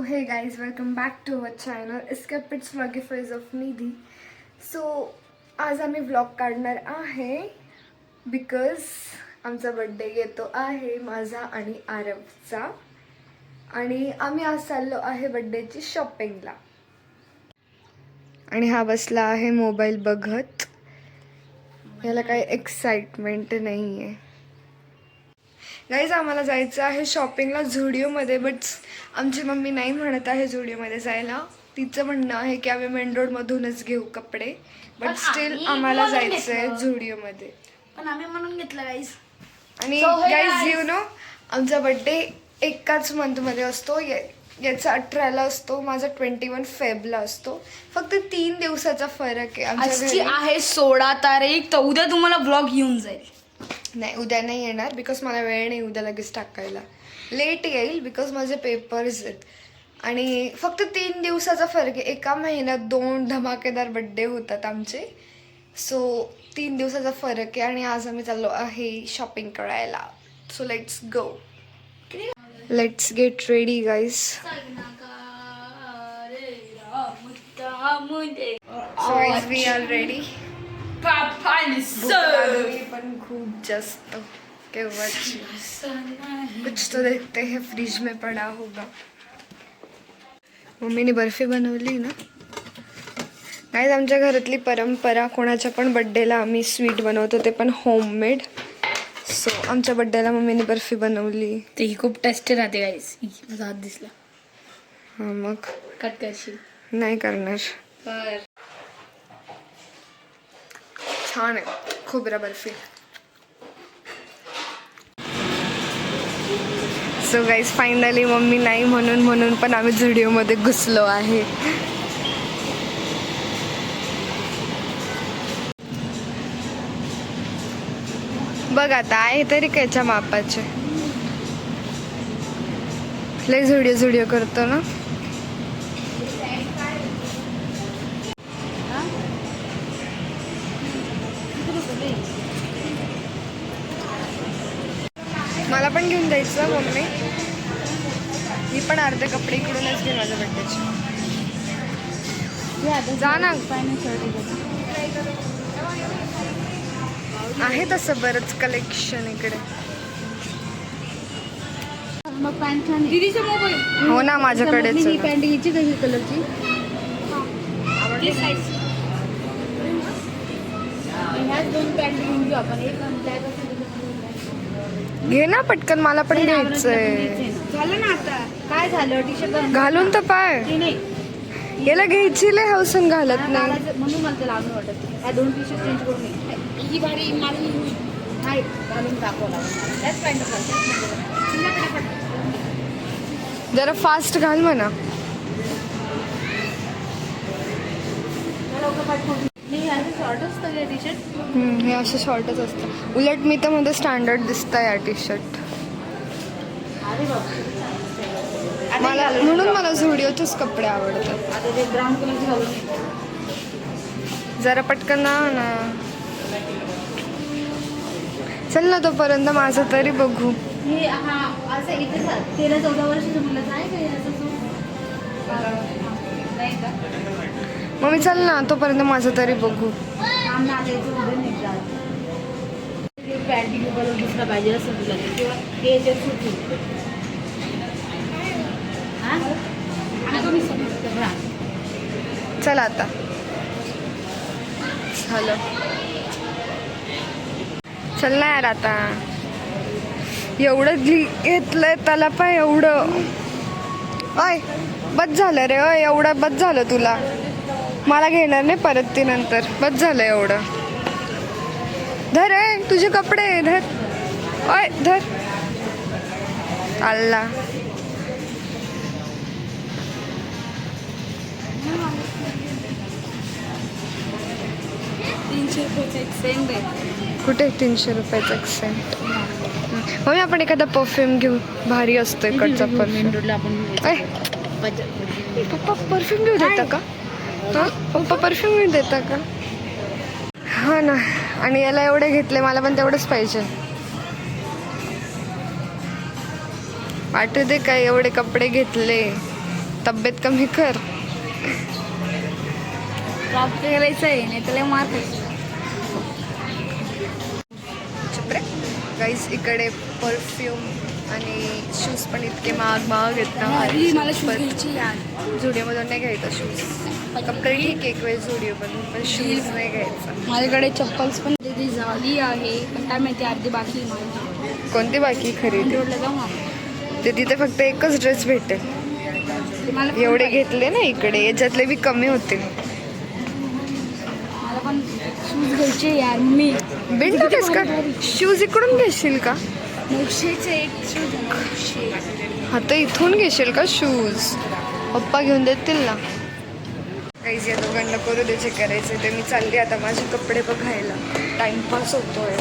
hey guys, welcome back to our channel Escapists Vloggifies of Nidhi. So आज आम्ही vlog काढणार आहे because आमचा बर्थडे येतो आहे माझा आणि आरवचा आणि आम्ही आज चाललो आहे बर्थडेची शॉपिंगला. आणि हा बसला आहे मोबाईल बघत. याला काही एक्साइटमेंट नाही आहे. गाईज आम्हाला जायचं आहे शॉपिंगला झुडिओमध्ये, बट आमची मम्मी नाही म्हणत आहे झुडिओमध्ये जायला. तिचं म्हणणं आहे की आम्ही मेन रोडमधूनच घेऊ कपडे, बट स्टील आम्हाला जायचं आहे झुडिओमध्ये. पण आम्ही म्हणून घेतलं गाईज. आणि गाईज यू नो आमचा बर्थडे एकाच मंथमध्ये असतो. याचा 18ला असतो, माझा 21 फेबला असतो. फक्त 3 दिवसाचा फरक आहे आमच्या घरी. आहे 16 तारीख, तर उद्या तुम्हाला ब्लॉग येऊन जाईल. नाही, उद्या नाही येणार बिकॉज मला वेळ नाही उद्या लगेच टाकायला. लेट येईल बिकॉज माझे पेपर्स आहेत. आणि फक्त 3 दिवसाचा फरक आहे. एका महिन्यात 2 धमाकेदार बड्डे होतात आमचे. सो 3 दिवसाचा फरक आहे आणि आज आम्ही चाललो आहे शॉपिंग करायला. So let's go. Let's get ready guys. So guys we are ready. पण खूप जास्त केव्हाची. कुछ तो देखते हैं फ्रिज में पड़ा होगा. मम्मीने बर्फी बनवली ना. गाईज आमच्या घरातली परंपरा, कोणाच्या पण बड्डेला आम्ही स्वीट बनवतो, ते पण होममेड. सो आमच्या बड्डेला मम्मीने बर्फी बनवली. ते ही खूप टेस्टी राहते गाईज. माझा हात दिसला. हां मग कट करशील? नाही करणार. कर. छान आहे खोबरा barfi. So guys finally mummy नाही म्हणून पण आम्ही झुडिओमध्ये घुसलो आहे. बघ आता आहे तरी कायच्या मापाचे. लय झुडिओ करतो ना. मला पण घेऊन जायचं मम्मी. मी पण अर्धे कपडे इकडूनच घे माझ्या बड्डेचे. जा ना. आहे तसं बरंच कलेक्शन इकडे. मग पॅन्ट छान. दीदीचा मोबाईल. हो ना माझ्याकडेच. ही पॅन्ट घ्यायची कशी कलरची? आवडली साईज. ह्याच 2 पॅन्ट घेऊन घेऊ आपण. एक ब्लॅक असेल घे ना पटकन, मला पण घ्यायचंय. झालं ना आता. काय झालं? टी शर्ट घालून तर पाय. नाही याला घ्यायची लय हौसन घालत नाही. म्हणून मला ते लागून वाटत. ह्या 2 टी शर्ट चेंज करून ही भारी मारून नाही घालून दाखवला मला. त्याच पॅन्ट जरा फास्ट घाल म्हणा. शॉर्ट असतं टी शर्ट. हे असं शॉर्टच असतं. उलट मी तर मध्ये स्टँडर्ड दिसतं या टी शर्ट. मला म्हणून मला झुडिओचेच कपडे आवडतात. आता ते ब्राऊन कलरचे घालून जरा पटकन ना. चल ना तोपर्यंत माझं तरी बघू. हे हा असं इथे 13-14 वर्षाचं मुलाचं आहे का असं? नाही का? मग मी चल ना तोपर्यंत माझं तरी बघू. पॅन्टी कलर दुसरा पाहिजे असं तुला किंवा हे याच्यात सुटू. चल आता झालं. चल ना यार आता. एवढं घेतलंय त्याला पाय एवढं. अय बस झालं रे. अय एवढं बस झालं तुला. मला घेणार नाही परत ती नंतर. बस झालं एवढं. धर आहे तुझे कपडे धर. अय धर. आल्ला कुठे 300 रुपयाचा एक्सेंट. मग आपण एखादा परफ्यूम घेऊ. भारी असतो इकडचा परफ्यूम. पप्पा परफ्यूम घेऊ देता का? हां पप्पा परफ्यूम घेऊ देता का? हा ना. आणि याला एवढे घेतले, मला पण तेवढंच पाहिजे. वाटू दे काय एवढे कपडे घेतले तब्येत कमी कर. प्राप्त करायचं आहे नाही त्याला मार खायचं. गाईज इकडे परफ्यूम आणि शूज पण इतके महाग आहेत ना. मला शूज घ्यायची यार. झुडिओमधून नाही घ्यायचं शूज. कपडे ठीक आहे एक वेळ झुडिओमधून, पण शूज नाही घ्यायचं. माझ्याकडे चप्पल्स पण ती झाली आहे पण काय माहिती अर्धी बाकी आहे माझी. कोणती बाकी खरेदी? रोडला जाऊ आपण. ते तिथे फक्त एकच ड्रेस भेटेल. ते मला पण एवढे पाहिजे. घेतले ना इकडे, याच्यातले बी कमी होते. मला पण शूज घ्यायचे यार. मी बिनधास्त का शूज इकडून घेशील का? 900चे एक शूज 900. हा तर इथून घेशील का शूज? पप्पा घेऊन देतील ना. काहीच या दोघांना करू दे जे करायचे ते. मी चालली आता माझे कपडे बघायला. टाइमपास होतोय.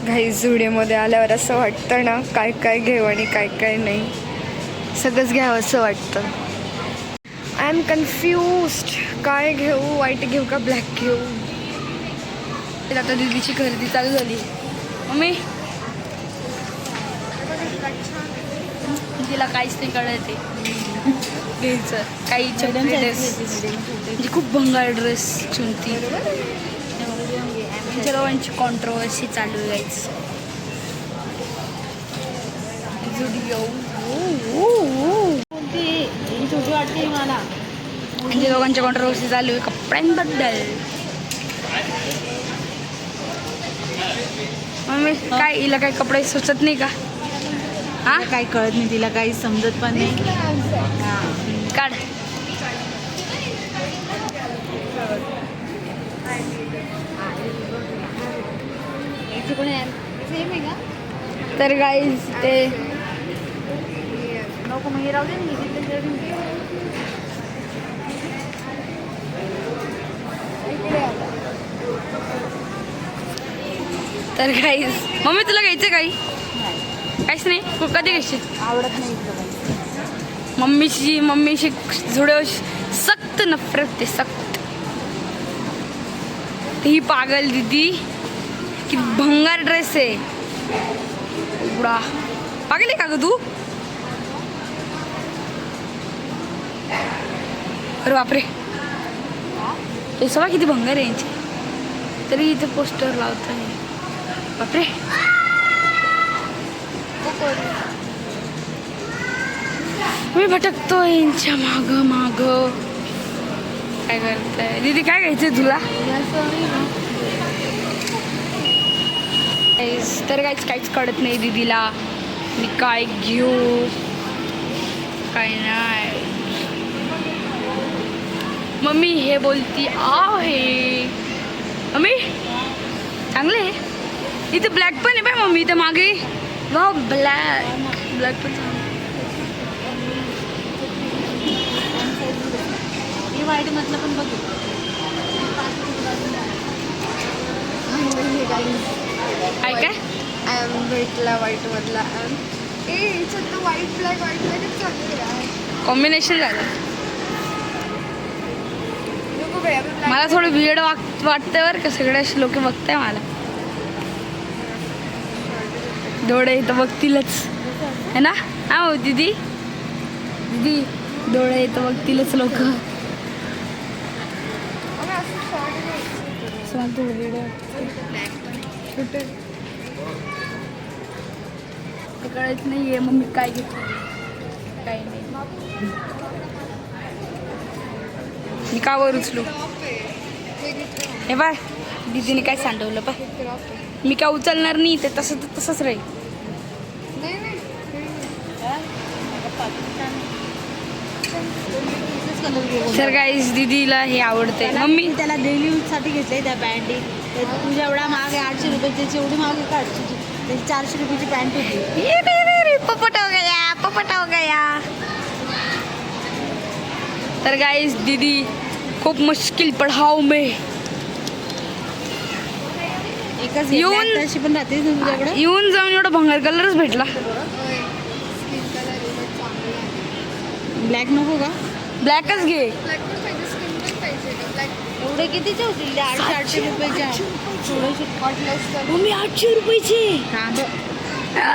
घाई झुडिओमध्ये आल्यावर असं वाटतं ना काय काय घेऊ आणि काय काय नाही. सगळंच घ्यावं असं वाटतं. I am confused. काय घेऊ? व्हाईट घेऊ का ब्लॅक घेऊ? आता दीदीची खरेदी चालू झाली. मम्मी तिला काहीच नाही कळत आहे घ्यायचं. काही ड्रेस म्हणजे खूप भंगार ड्रेस चुनती. त्यांच्या लोकांची कॉन्ट्रोवर्सी चालू आहे गाईज. छोटी वाटते मला. त्यांच्या लोकांच्या कॉन्ट्रोवर्सी चालू आहे कपड्यांबद्दल. मम्मी काय हिला काय कपडे सुचत नाही का? हा काय कळत नाही तिला, काही समजत पण नाही. काढ. तर गाईज ते नको मग राहू दे. तर गाईज मम्मी तुला घ्यायचं काही? काहीच नाही. तू कधी घेशील? आवडत नाही. मम्मीशी जुड्यो सक्त नफरत आहे, सक्त. ही पागल दीदी की भंगार ड्रेस आहे. बुडा पागल आहे का ग तू? अरे बापरे, ते सगळं किती भंगार आहे यांची. तरी इथे पोस्टर लावत आहे. बापरे मी भटकतो यांच्या माग माग. काय करताय दीदी? काय घ्यायचंय तुला? तर काहीच कळत नाही दीदीला. मी काय घेऊ काय नाही. मम्मी हे बोलती आहे. मम्मी चांगले आहे. इथे ब्लॅक पण आहे बाय मम्मी. इथे मागे वा ब्लॅक पण वाईट म्हटलं पण बघू. काय काय आय एम भेटला व्हाईट मधला. याच्यात तर व्हाईट ब्लॅक चांगले आहे. कॉम्बिनेशन झालं. नको बाई, आपण black मला थोडं वियर्ड वाटतंय बरं का. सगळे असे लोक बघताय मला. डोळे तर बघतीलच है ना. हा हो दीदी दीदी डोळे तर बघतीलच लोक. आम्ही असं short घ्यायचं. मला थोडं वेळ कुठे? ते कळत नाही आहे. मग मी काय घेतो काय नाही. मी का वर उचलू? हे बाय दीदीने काय सांडवलं पाय. मी काय उचलणार नाही. ते तसंच राहील. तर गाईस दीदीला हे आवडते. मम्मी त्याला डेली यूजसाठी घेतलंय त्या पॅन्टी. तुझ्या एवढा महाग आहे 800 रुपये. त्याची एवढी महाग आहे का 800ची? त्याची 400 रुपयाची पॅन्ट होती. पपट हो गया. तर गाईस दीदी खूप मुश्किल पढ़ाओ में एकच येऊन- तशी पण राहते तुझ्याकडे. येऊन जाऊन एवढा भंगार कलरच भेटला. स्किन कलर चांगला. ब्लॅक नको का? ब्लॅकच घे. ब्लॅक पण पाहिजे, स्किन पण पाहिजे का ब्लॅक? एवढे कितीचे होतील? 800 रुपयाच्या थोडेसे. वाटलंच तर. मम्मी 800 रुपयाचे. थांब.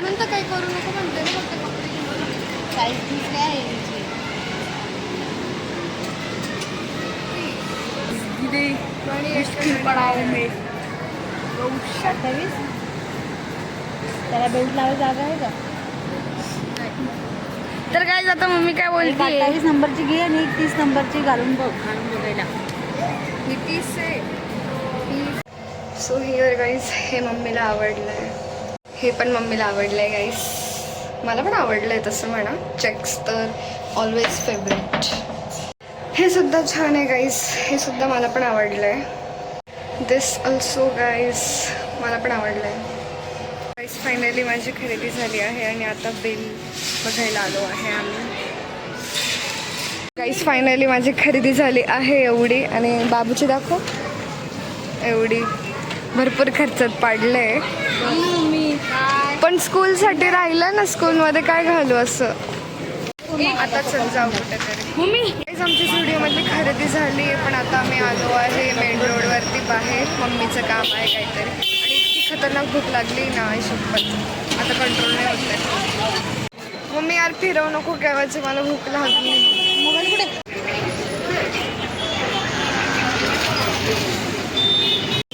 नंतर काही करू नको म्हणते ना, फक्त कपडे घेऊन. साईज दुसरी आहे हिची. अठ्ठावीस. त्याला बेल्ट लावायला जागा आहे का? तर काय जातं मम्मी काय एक बोलते 28 नंबरची घे आणि एक 30 नंबरची घालून बघायला. सो हिअर गाईज हे मम्मीला आवडलं आहे. हे पण मम्मीला आवडलं आहे गाईज. मला पण आवडलं आहे तसं म्हणा. चेक्स तर ऑलवेज फेवरेट. हे सुद्धा छान आहे गाईज. हे सुद्धा मला पण आवडलं आहे. दिस ऑल्सो गाईज मला पण आवडलं आहे. गाईज फायनली माझी खरेदी झाली आहे आणि आता बिल बघायला आलो आहे आम्ही. गाईज फायनली माझी खरेदी झाली आहे एवढी. आणि बाबूची दाखव. एवढी भरपूर खर्चात पाडलं आहे. पण स्कूलसाठी राहिलं ना. स्कूलमध्ये काय घालू असं. आता चल जाऊ कुठेतरी. मम्मी गाईज आमची स्टुडिओमधली खरेदी झाली आहे. पण आता आम्ही आलो आहे मेन रोडवरती बाहेर. मम्मीचं काम आहे काहीतरी. आणि इतकी खतरनाक भूक लागली ना आई शपथ. आता कंट्रोल नाही होत आहे. मम्मी यार फिरवू नको केव्हाची. मला भूक लागली. मोबाईल कुठे?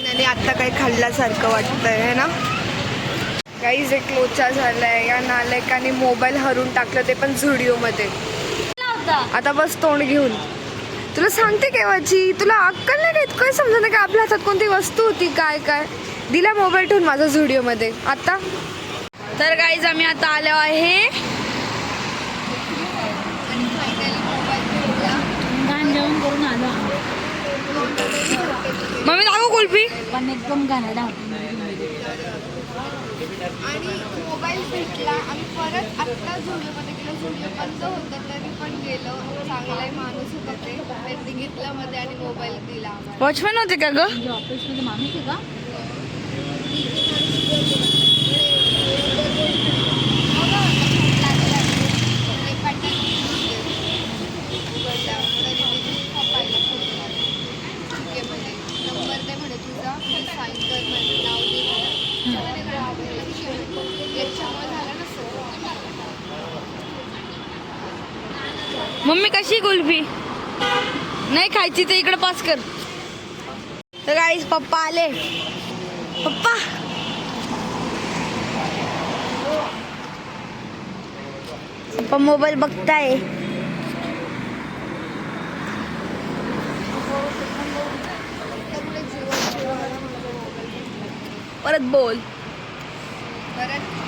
आणि आता काही खाल्ल्यासारखं वाटतंय है ना. गाईज एक लोचा झालाय. या नालायकाने मोबाईल हरून टाकलं ते पण झुडिओमध्ये. आता बस तोंड घेऊन. तुला सांगते केव्हाची. तुला अक्कल नाही का. इतकं समजा नाही का आपल्या हातात कोणती वस्तू होती काय काय. दिला मोबाईल ठेवून माझा झुडिओमध्ये. आता तर गाईज आम्ही आता आलो आहे. घाण जेवण करून आलो. मम्मी दाखव कुल्फी. पण एकदम घाणेरडा होता. आणि मोबाईल भेटला. आम्ही परत आत्ता झुडिओमध्ये गेलो. झुडिओ बंद होतं तरी पण गेलो. चांगलाही माणूस होता ते. त्यांनी घेतला मध्ये आणि मोबाईल दिला आम्हाला. वॉचमॅन होते का ग? म्हणजे ऑफिसमध्ये माणूस आहे का? मम्मी कशी कुल्फी नाही खायची तर इकडे पास कर. तर गाईज पप्पा आले. पप्पा पप्पा मोबाईल बघताय. परत बोल. परत